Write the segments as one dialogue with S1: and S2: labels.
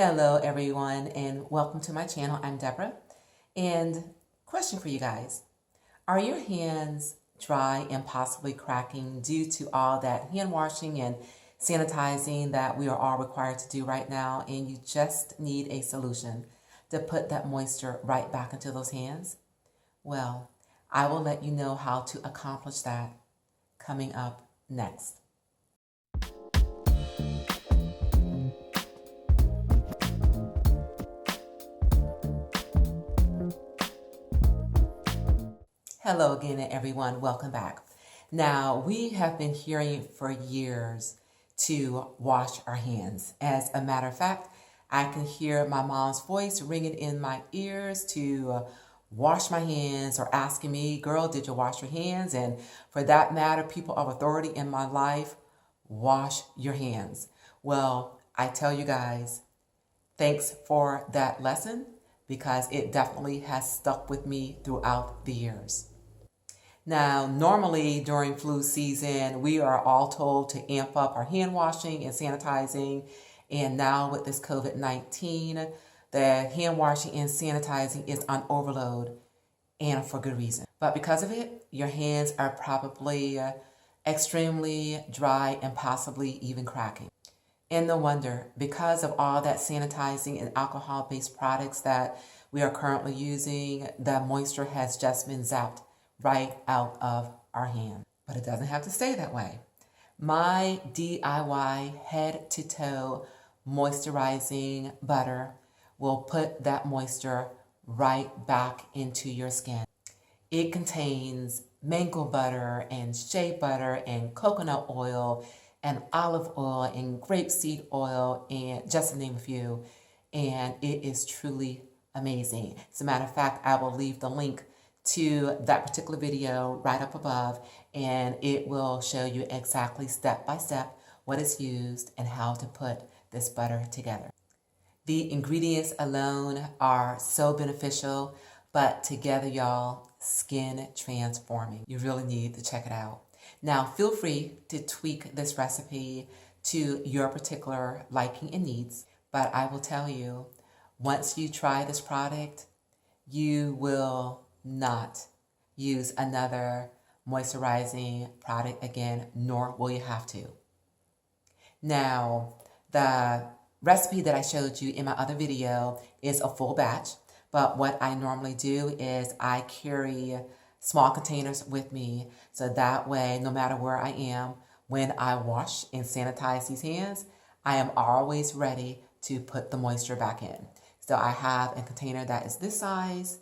S1: Hello everyone and welcome to my channel. I'm Deborah, and question for you guys. Are your hands dry and possibly cracking due to all that hand washing and sanitizing that we are all required to do right now, and you just need a solution to put that moisture right back into those hands? Well, I will let you know how to accomplish that coming up next. Hello again, everyone. Welcome back. Now, we have been hearing for years to wash our hands. As a matter of fact, I can hear my mom's voice ringing in my ears to wash my hands, or asking me, girl, did you wash your hands? And for that matter, people of authority in my life, wash your hands. Well, I tell you guys, thanks for that lesson, because it definitely has stuck with me throughout the years. Now, normally during flu season, we are all told to amp up our hand washing and sanitizing. And now with this COVID-19, the hand washing and sanitizing is on overload, and for good reason. But because of it, your hands are probably extremely dry and possibly even cracking. And no wonder, because of all that sanitizing and alcohol-based products that we are currently using, the moisture has just been zapped right out of our hand. But it doesn't have to stay that way. My DIY head to toe moisturizing butter will put that moisture right back into your skin. It contains mango butter and shea butter and coconut oil and olive oil and grapeseed oil, and just to name a few. And it is truly amazing. As a matter of fact, I will leave the link to that particular video right up above, and it will show you exactly step by step what is used and how to put this butter together. The ingredients alone are so beneficial, but together, y'all, skin transforming. You really need to check it out. Now, feel free to tweak this recipe to your particular liking and needs, but I will tell you, once you try this product, you will not use another moisturizing product again, nor will you have to. Now, the recipe that I showed you in my other video is a full batch, but what I normally do is I carry small containers with me, so that way, no matter where I am, when I wash and sanitize these hands, I am always ready to put the moisture back in. So I have a container that is this size,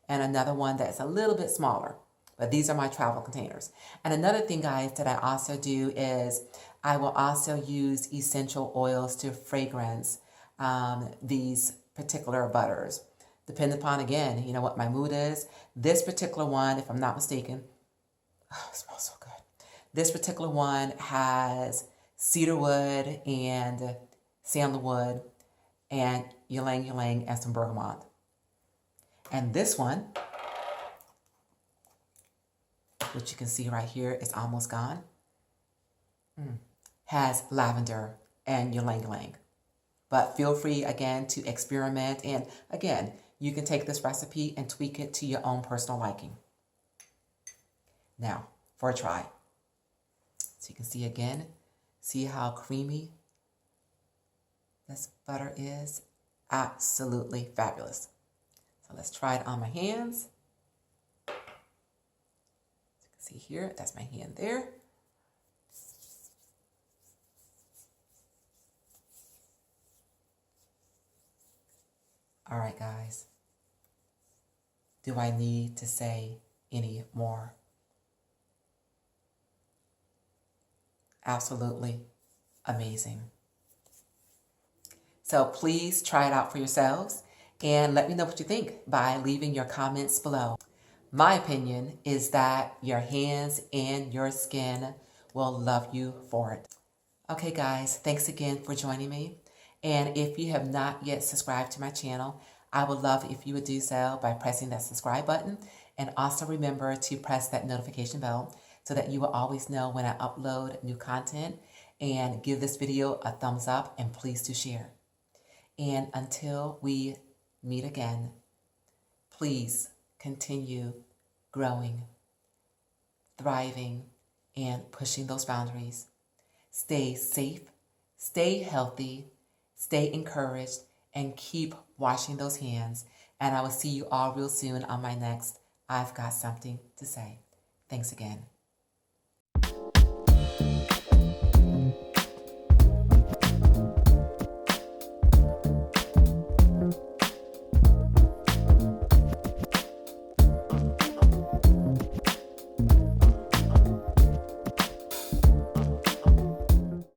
S1: and another one that's a little bit smaller. But these are my travel containers. And another thing, guys, that I also do is I will also use essential oils to fragrance these particular butters. Depending upon, again, you know, what my mood is. This particular one, if I'm not mistaken, oh, it smells so good. This particular one has cedarwood and sandalwood and ylang ylang and some bergamot. And this one, which you can see right here, is almost gone, has lavender and ylang ylang. But feel free, again, to experiment. And again, you can take this recipe and tweak it to your own personal liking. Now, for a try. So you can see again, see how creamy this butter is? Absolutely fabulous. So let's try it on my hands. As you can see here, that's my hand there. All right, guys. Do I need to say any more? Absolutely amazing. So please try it out for yourselves and let me know what you think by leaving your comments below. My opinion is that your hands and your skin will love you for it. Okay, guys, thanks again for joining me. And if you have not yet subscribed to my channel, I would love if you would do so by pressing that subscribe button, and also remember to press that notification bell so that you will always know when I upload new content, and give this video a thumbs up, and please do share. And until we meet again, please continue growing, thriving, and pushing those boundaries. Stay safe, stay healthy, stay encouraged, and keep washing those hands. And I will see you all real soon on my next I've Got Something to Say. Thanks again.